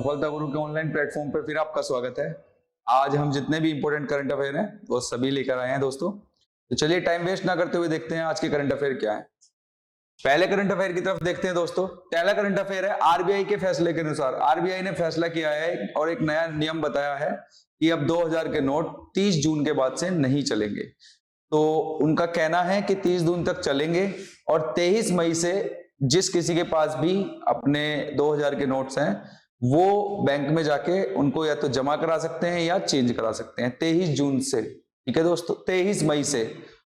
सफलता गुरु के online platform पर फिर आपका स्वागत है। आज हम जितने भी इंपॉर्टेंट करंट अफेयर हैं वो सभी लेकर आए हैं दोस्तों। तो चलिए टाइम वेस्ट ना करते हुए देखते हैं आज के करंट अफेयर क्या है। पहले करंट अफेयर की तरफ देखते हैं दोस्तों। पहला करंट अफेयर है आरबीआई के फैसले के अनुसार आरबीआई ने फैसला किया है और एक नया नियम बताया है कि अब 2000 के नोट 30 जून के बाद से नहीं चलेंगे। तो उनका कहना है कि 30 जून तक चलेंगे और 23 मई से जिस किसी के पास भी अपने 2000 के नोट्स हैं वो बैंक में जाके उनको या तो जमा करा सकते हैं या चेंज करा सकते हैं 23 जून से। ठीक है दोस्तों, 23 मई से।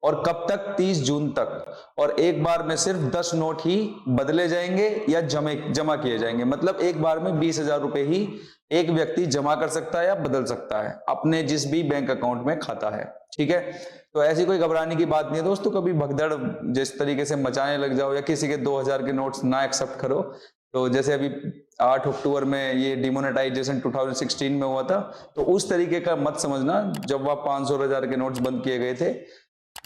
और कब तक? 30 जून तक। और एक बार में सिर्फ 10 नोट ही बदले जाएंगे या जमा किए जाएंगे। मतलब एक बार में 20,000 रुपए ही एक व्यक्ति जमा कर सकता है या बदल सकता है अपने जिस भी बैंक अकाउंट में खाता है। ठीक है, तो ऐसी कोई घबराने की बात नहीं है दोस्तों। कभी भगदड़ जिस तरीके से मचाने लग जाओ या किसी के 2000 के नोट्स ना एक्सेप्ट करो, तो जैसे अभी 8 अक्टूबर में ये डिमोनेटाइजेशन 2016 में हुआ था, तो उस तरीके का मत समझना जब वह 500 1000 के नोट्स बंद किए गए थे।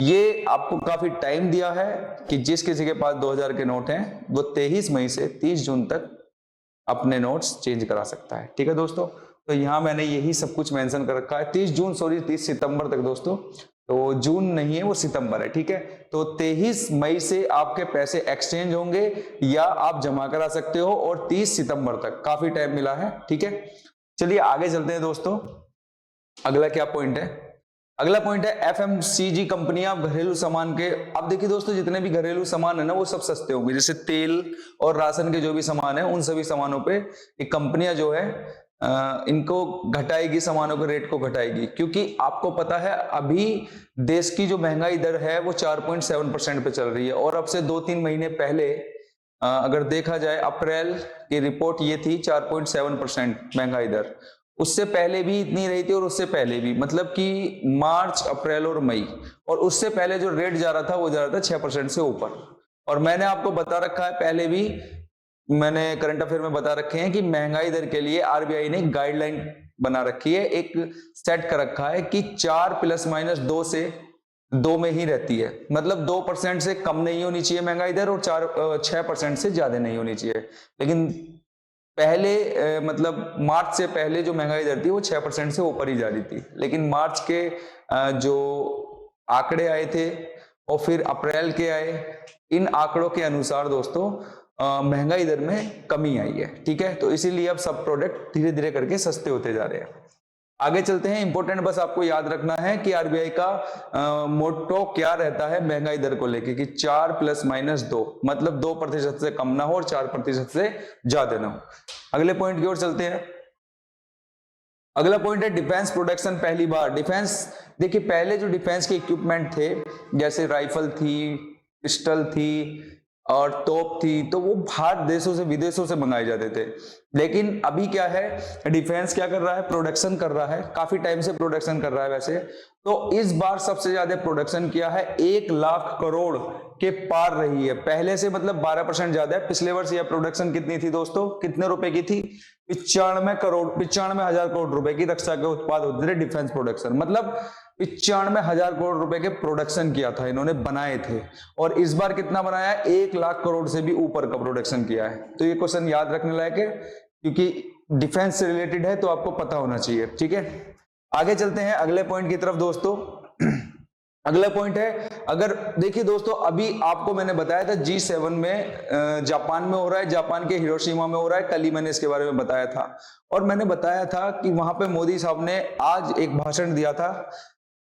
ये आपको काफी टाइम दिया है कि जिस किसी के पास 2000 के नोट हैं वो 23 मई से 30 जून तक अपने नोट्स चेंज करा सकता है। ठीक है दोस्तों, तो यहां मैंने यही सब कुछ मेंशन कर रखा है। 30 सितंबर तक दोस्तों, तो जून नहीं है वो सितंबर है। ठीक है, तो 23 मई से आपके पैसे एक्सचेंज होंगे या आप जमा करा सकते हो और 30 सितंबर तक काफी टाइम मिला है। ठीक है, चलिए आगे चलते हैं दोस्तों। अगला क्या पॉइंट है? अगला पॉइंट है एफएमसीजी कंपनियां घरेलू सामान के। अब देखिए दोस्तों, जितने भी घरेलू सामान है ना वो सब सस्ते होंगे। जैसे तेल और राशन के जो भी सामान है उन सभी सामानों पे एक कंपनियां जो है इनको घटाएगी, सामानों के रेट को घटाएगी। क्योंकि आपको पता है अभी देश की जो महंगाई दर है वो 4.7% पे चल रही है। और अब से 2-3 महीने पहले अगर देखा जाए अप्रैल की रिपोर्ट ये थी 4.7% महंगाई दर। उससे पहले भी इतनी रही थी और उससे पहले भी, मतलब कि मार्च, अप्रैल और मई, और उससे पहले जो रेट जा रहा था वो जा रहा था 6% से ऊपर। और मैंने आपको बता रखा है, पहले भी मैंने करंट अफेयर में बता रखे हैं कि महंगाई दर के लिए आरबीआई ने गाइडलाइन बना रखी है, एक सेट कर रखा है कि 4 ± 2 से 2 में ही रहती है। मतलब 2% से कम नहीं होनी चाहिए महंगाई दर और 6% से ज्यादा नहीं होनी चाहिए। लेकिन पहले मतलब मार्च से पहले जो महंगाई दर थी वो 6% से ऊपर ही जा रही थी। लेकिन मार्च के जो आंकड़े आए थे और फिर अप्रैल के आए, इन आंकड़ों के अनुसार दोस्तों महंगाई दर में कमी आई है। ठीक है, तो इसीलिए अब सब प्रोडक्ट धीरे धीरे करके सस्ते होते जा रहे हैं। आगे चलते हैं। इंपॉर्टेंट बस आपको याद रखना है कि आरबीआई का मोटो क्या रहता है महंगाई दर को लेके, कि 4 ± 2, मतलब 2% से कम ना हो और 4% से ज्यादा ना हो। अगले पॉइंट की ओर चलते हैं। अगला पॉइंट है डिफेंस प्रोडक्शन। पहली बार डिफेंस, देखिए पहले जो डिफेंस के इक्विपमेंट थे जैसे राइफल थी, पिस्टल थी और तोप थी, तो वो बाहर देशों से, विदेशों से मंगाए जाते थे। लेकिन अभी क्या है, डिफेंस क्या कर रहा है, प्रोडक्शन कर रहा है, काफी टाइम से प्रोडक्शन कर रहा है वैसे। तो इस बार सबसे ज्यादा प्रोडक्शन किया है, 1 लाख करोड़ के पार रही है पहले से, मतलब 12% ज्यादा है। पिछले वर्ष यह प्रोडक्शन कितनी थी दोस्तों, कितने रुपए की थी? 95,000 करोड़ रुपए की रक्षा के उत्पाद होते थे डिफेंस प्रोडक्शन। मतलब 95,000 करोड़ रुपए के प्रोडक्शन किया था इन्होंने, बनाए थे। और इस बार कितना बनाया है? 1 लाख करोड़ से भी ऊपर का प्रोडक्शन किया है। तो ये क्वेश्चन याद रखने लायक है क्योंकि डिफेंस से रिलेटेड है, तो आपको पता होना चाहिए। ठीक है, आगे चलते हैं अगले पॉइंट की तरफ दोस्तों। अगला पॉइंट है, अगर देखिए दोस्तों, अभी आपको मैंने बताया था G7 में जापान में हो रहा है, जापान के हिरोशिमा में हो रहा है। कल ही मैंने इसके बारे में बताया था और मैंने बताया था कि वहां पे मोदी साहब ने आज एक भाषण दिया था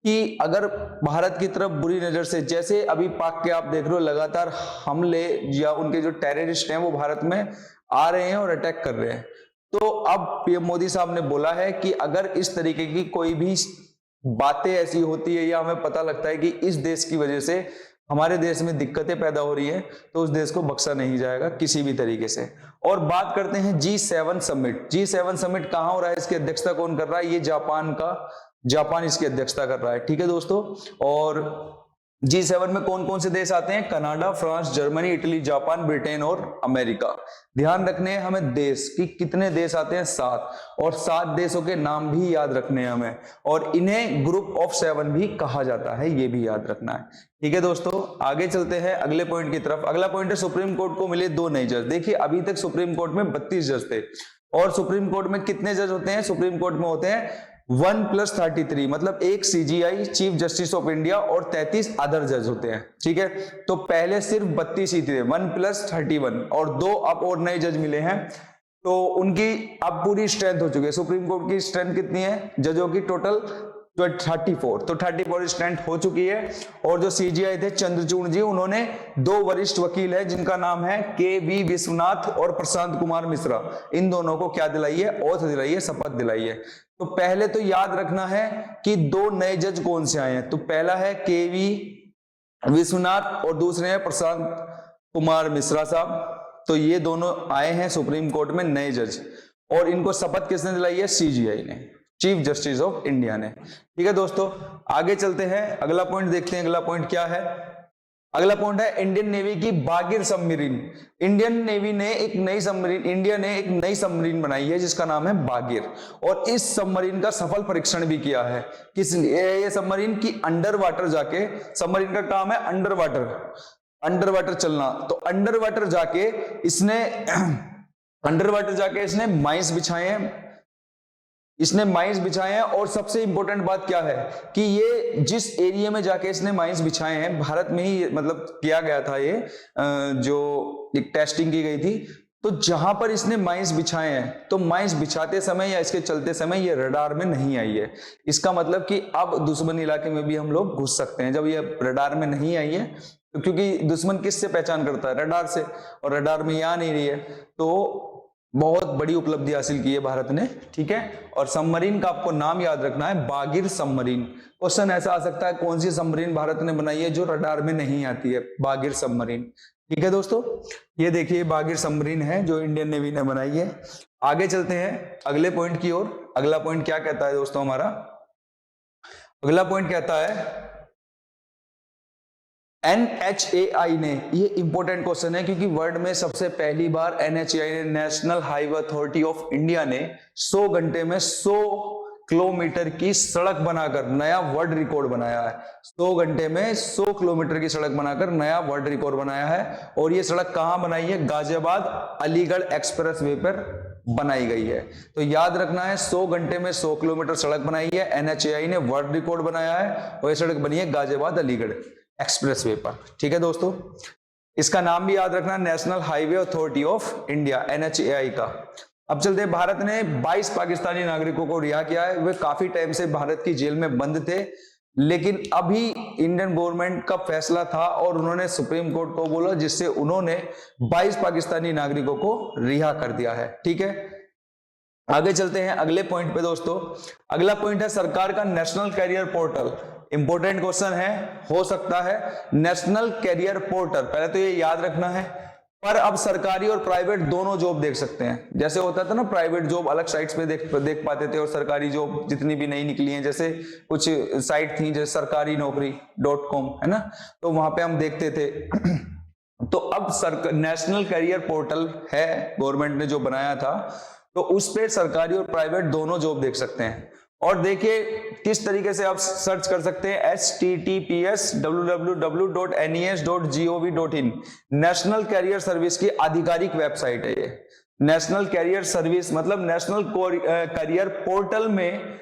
कि अगर भारत की तरफ बुरी नजर से, जैसे अभी पाक के आप देख रहे हो लगातार हमले या उनके जो टेररिस्ट हैं वो भारत में आ रहे हैं और अटैक कर रहे हैं, तो अब पीएम मोदी साहब ने बोला है कि अगर इस तरीके की कोई भी बातें ऐसी होती है या हमें पता लगता है कि इस देश की वजह से हमारे देश में दिक्कतें पैदा हो रही हैं, तो उस देश को बख्शा नहीं जाएगा किसी भी तरीके से। और बात करते हैं G7 समिट। G7 समिट कहां हो रहा है, इसकी अध्यक्षता कौन कर रहा है? ये जापान इसकी अध्यक्षता कर रहा है। ठीक है दोस्तों, और G7 में कौन कौन से देश आते हैं? Canada, France, Germany, Italy, Japan, Britain और अमेरिका। ध्यान रखने हैं हमें देश कि कितने देश आते हैं, 7, और 7 देशों के नाम भी याद रखने हैं हमें, और इन्हें ग्रुप ऑफ 7 भी कहा जाता है, ये भी याद रखना है। ठीक है दोस्तों, आगे चलते हैं अगले पॉइंट की तरफ। अगला पॉइंट है सुप्रीम कोर्ट को मिले 2 नए जज। देखिए अभी तक सुप्रीम कोर्ट में 32 जज थे, और सुप्रीम कोर्ट में कितने जज होते हैं? सुप्रीम कोर्ट में होते हैं 1+33, मतलब एक CGI chief justice of India और 33 अदर जज होते हैं। ठीक है, तो पहले सिर्फ 32 ही थे, 1+31, और 2 अब और नए जज मिले हैं, तो उनकी अब पूरी स्ट्रेंथ हो चुकी है। सुप्रीम कोर्ट की स्ट्रेंथ कितनी है जजों की? टोटल 34, तो 34 स्ट्रेंथ हो चुकी है। और जो CGI थे चंद्रचूड़ जी, उन्होंने 2 वरिष्ठ वकील है जिनका नाम है KV विश्वनाथ और प्रशांत कुमार मिश्रा, इन दोनों को क्या दिलाई है? ओथ दिलाई है, शपथ दिलाई है। तो पहले तो याद रखना है कि 2 नए जज कौन से आए हैं। तो पहला है KV विश्वनाथ और दूसरे हैं प्रशांत कुमार मिश्रा साहब। तो ये दोनों आए हैं सुप्रीम कोर्ट में नए जज, और इनको शपथ किसने दिलाई है? CGI ने, चीफ जस्टिस ऑफ इंडिया ने। ठीक है दोस्तों, आगे चलते हैं, अगला पॉइंट देखते हैं। अगला पॉइंट क्या है? अगला पॉइंट है इंडियन नेवी की बागिर सबमरीन। इंडियन नेवी ने एक नई सबमरीन, इंडिया ने एक नई सबमरीन बनाई है जिसका नाम है बागिर, और इस सबमरीन का सफल परीक्षण भी किया है। किस ये सबमरीन की अंडर वाटर जाके, सबमरीन का काम है अंडर वाटर चलना, तो अंडर वाटर जाके इसने माइंस बिछाए हैं, और सबसे इंपॉर्टेंट बात क्या है कि ये जिस एरिया में जाके इसने माइंस बिछाए हैं, भारत में ही मतलब किया गया था ये, जो एक टेस्टिंग की गई थी, तो जहां पर इसने माइंस बिछाए हैं, तो माइंस बिछाते समय या इसके चलते समय ये रडार में नहीं आई है। इसका मतलब कि अब दुश्मन इलाके में भी हम लोग घुस सकते हैं जब ये रडार में नहीं आई है, तो क्योंकि दुश्मन किससे पहचान करता है? रडार से, और रडार में आ नहीं रही है, तो बहुत बड़ी उपलब्धि हासिल की है भारत ने। ठीक है, और सबमरीन का आपको नाम याद रखना है, बागिर सबमरीन। क्वेश्चन ऐसा आ सकता है, कौन सी सबमरीन भारत ने बनाई है जो रडार में नहीं आती है? बागिर सबमरीन। ठीक है दोस्तों, ये देखिए बागिर सबमरीन है जो इंडियन नेवी ने बनाई है। आगे चलते हैं अगले पॉइंट की ओर। अगला पॉइंट क्या कहता है दोस्तों हमारा? अगला पॉइंट कहता है NHAI ने, ये इंपॉर्टेंट क्वेश्चन है क्योंकि वर्ल्ड में सबसे पहली बार NHAI ने, national highway authority of India ने 100 घंटे में 100 किलोमीटर की सड़क बनाकर नया वर्ल्ड रिकॉर्ड बनाया है। 100 घंटे में 100 किलोमीटर की सड़क बनाकर नया वर्ल्ड रिकॉर्ड बनाया है, और ये सड़क कहां बनाई है? गाजियाबाद अलीगढ़ एक्सप्रेस वे पर बनाई गई है। तो याद रखना है, 100 घंटे में 100 किलोमीटर सड़क बनाई है, NHAI ने वर्ल्ड रिकॉर्ड बनाया है, और ये सड़क बनी है गाजियाबाद अलीगढ़ एक्सप्रेसवे पर। ठीक है दोस्तों, इसका नाम भी याद रखना, national highway authority of India, NHAI का। अब चलते हैं, भारत ने 22 पाकिस्तानी नागरिकों को रिहा किया है। वे काफी टाइम से भारत की जेल में बंद थे, लेकिन अभी इंडियन गवर्नमेंट का फैसला था और उन्होंने सुप्रीम कोर्ट को बोला, जिससे उन्होंने 22 पाकिस्तानी नागरिकों को रिहा कर दिया है। ठीक है, आगे चलते हैं अगले पॉइंट पे दोस्तों। अगला पॉइंट है सरकार का national career portal. Important question है, हो सकता है, नेशनल कैरियर पोर्टल। पहले तो ये याद रखना है, पर अब सरकारी और प्राइवेट दोनों जॉब देख सकते हैं। जैसे होता था ना, प्राइवेट जॉब अलग साइट्स पे देख पाते थे, और सरकारी जॉब जितनी भी नई निकली हैं, जैसे कुछ साइट थी जैसे सरकारीनौकरी.com है ना, तो वहां पे हम देखते थे। तो अब नेशनल कैरियर पोर्टल है, गवर्नमेंट ने जो बनाया था, तो उस पे सरकारी और प्राइवेट दोनों जॉब देख सकते हैं। और देखिए किस तरीके से आप सर्च कर सकते हैं, https://www.nes.gov.in, नेशनल कैरियर सर्विस की आधिकारिक वेबसाइट है ये। नेशनल कैरियर सर्विस मतलब नेशनल कैरियर पोर्टल में,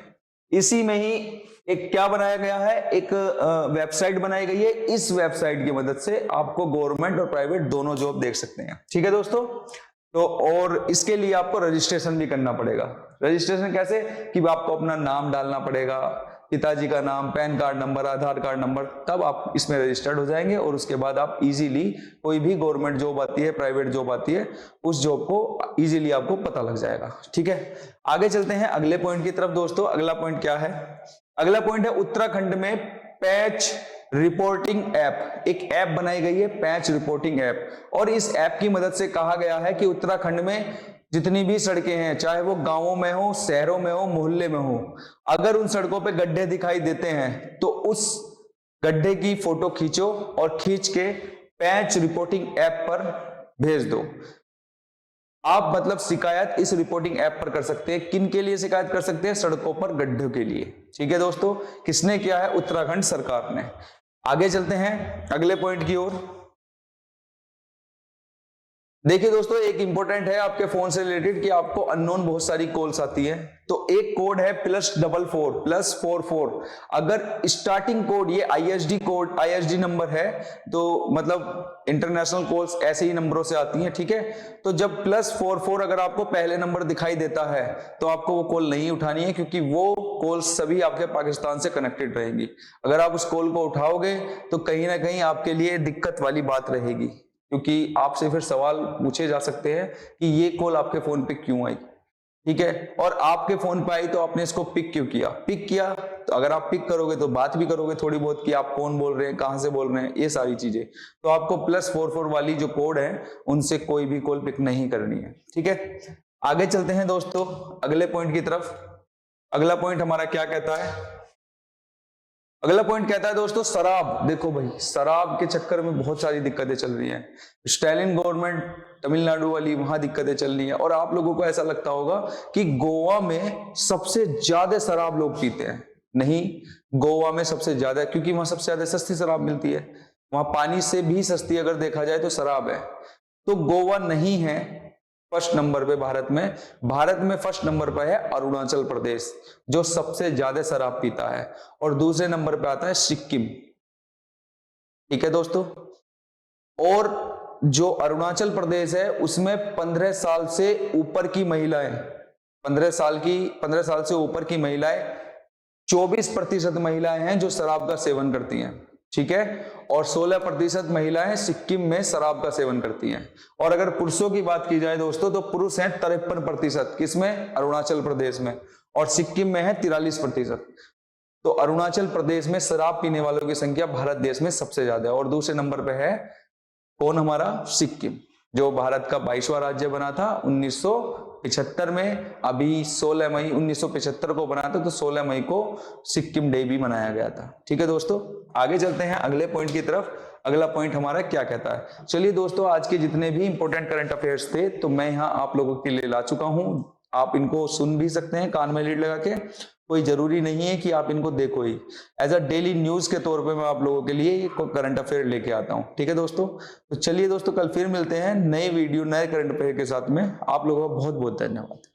इसी में ही एक क्या बनाया गया है, एक वेबसाइट बनाई गई है। इस वेबसाइट की मदद से आपको गवर्नमेंट और प्राइवेट दोनों जॉब देख सकते हैं। ठीक है दोस्तों, तो और इसके लिए आपको रजिस्ट्रेशन भी करना पड़ेगा। रजिस्ट्रेशन कैसे कि आपको अपना नाम डालना पड़ेगा, पिताजी का नाम, पैन कार्ड नंबर, आधार कार्ड नंबर, तब आप इसमें रजिस्टर्ड हो जाएंगे, और उसके बाद आप इजीली कोई भी गवर्नमेंट जॉब आती है, प्राइवेट जॉब आती है, उस जॉब को इजीली आपको पता लग जाएगा। ठीक है, आगे चलते हैं अगले पॉइंट की तरफ दोस्तों। अगला पॉइंट क्या है? अगला पॉइंट है उत्तराखंड में पैच रिपोर्टिंग ऐप। एक ऐप बनाई गई है, पैच रिपोर्टिंग ऐप, और इस ऐप की मदद से कहा गया है कि उत्तराखंड में जितनी भी सड़कें हैं, चाहे वो गांवों में हो, शहरों में हो, मोहल्ले में हो, अगर उन सड़कों पे गड्ढे दिखाई देते हैं तो उस गड्ढे की फोटो खींचो और खींच के पैच रिपोर्टिंग ऐप पर भेज दो। आप मतलब शिकायत इस रिपोर्टिंग ऐप पर कर सकते हैं। किन के लिए शिकायत कर सकते हैं? सड़कों पर गड्ढों के लिए। ठीक है दोस्तों, किसने किया है? उत्तराखंड सरकार ने। आगे चलते हैं अगले पॉइंट की ओर। देखिए दोस्तों, एक इंपॉर्टेंट है आपके फोन से रिलेटेड कि आपको अननोन बहुत सारी कॉल्स आती है, तो एक कोड है +44 +44। अगर स्टार्टिंग कोड ये आईएसडी नंबर है, तो मतलब इंटरनेशनल कॉल्स ऐसे ही नंबरों से आती हैं, ठीक है। तो जब +44 अगर आपको पहले नंबर दिखाई देता है तो आपको वो कॉल नहीं उठानी है, क्योंकि वो कॉल सभी आपके पाकिस्तान से कनेक्टेड रहेंगी। अगर आप उस कॉल को उठाओगे तो कहीं ना कहीं आपके लिए दिक्कत वाली बात रहेगी, क्योंकि आपसे फिर सवाल पूछे जा सकते हैं कि ये कॉल आपके फोन पे क्यों आई, ठीक है। और आपके फोन पे आई तो आपने इसको पिक क्यों किया, पिक किया तो अगर आप पिक करोगे तो बात भी करोगे थोड़ी बहुत कि आप कौन बोल रहे हैं, कहां से बोल रहे हैं, ये सारी चीजें। तो आपको +44 वाली जो कोड है उनसे कोई भी कॉल पिक नहीं करनी है, ठीक है। आगे चलते हैं दोस्तों अगले पॉइंट की तरफ। अगला पॉइंट हमारा क्या कहता है? अगला पॉइंट कहता है दोस्तों शराब। देखो भाई, शराब के चक्कर में बहुत सारी दिक्कतें चल रही हैं। स्टालिन गवर्नमेंट तमिलनाडु वाली, वहां दिक्कतें चल रही हैं। और आप लोगों को ऐसा लगता होगा कि गोवा में सबसे ज्यादा शराब लोग पीते हैं। नहीं, गोवा में सबसे ज्यादा, क्योंकि वहां सबसे ज्यादा सस्ती शराब मिलती है। वहां पानी से भी सस्ती अगर देखा जाए तो शराब है। तो गोवा नहीं है फर्स्ट नंबर पे भारत में फर्स्ट नंबर पे है अरुणाचल प्रदेश, जो सबसे ज्यादा शराब पीता है। और दूसरे नंबर पे आता है सिक्किम, ठीक है दोस्तों। और जो अरुणाचल प्रदेश है उसमें 15 साल से ऊपर की महिलाएं, 15 साल से ऊपर की महिलाएं 24% महिलाएं हैं जो शराब का सेवन करती हैं, ठीक है। और 16% महिलाएं सिक्किम में शराब का सेवन करती हैं। और अगर पुरुषों की बात की जाए दोस्तों तो पुरुष हैं 53%, किसमें? अरुणाचल प्रदेश में। और सिक्किम में है 43%। तो अरुणाचल प्रदेश में शराब पीने वालों की संख्या भारत देश में सबसे ज्यादा है। और दूसरे नंबर पे है कौन? हमारा सिक्किम, जो भारत का 22वां राज्य बना था 1975 में। अभी 16 मई 1975 को बना था, तो 16 मई को सिक्किम डे भी मनाया गया था, ठीक है दोस्तों। आगे चलते हैं अगले पॉइंट की तरफ। अगला पॉइंट हमारा क्या कहता है? चलिए दोस्तों, आज के जितने भी इंपॉर्टेंट करंट अफेयर्स थे तो मैं यहाँ आप लोगों के लिए ला चुका हूं। आप इनको सुन भी सकते हैं कान में लीड लगा के, कोई जरूरी नहीं है कि आप इनको देखो ही। एज अ डेली न्यूज के तौर पे मैं आप लोगों के लिए करंट अफेयर लेके आता हूं, ठीक है दोस्तों। तो चलिए दोस्तों, कल फिर मिलते हैं नए वीडियो नए करंट अफेयर के साथ में। आप लोगों का बहुत बहुत धन्यवाद।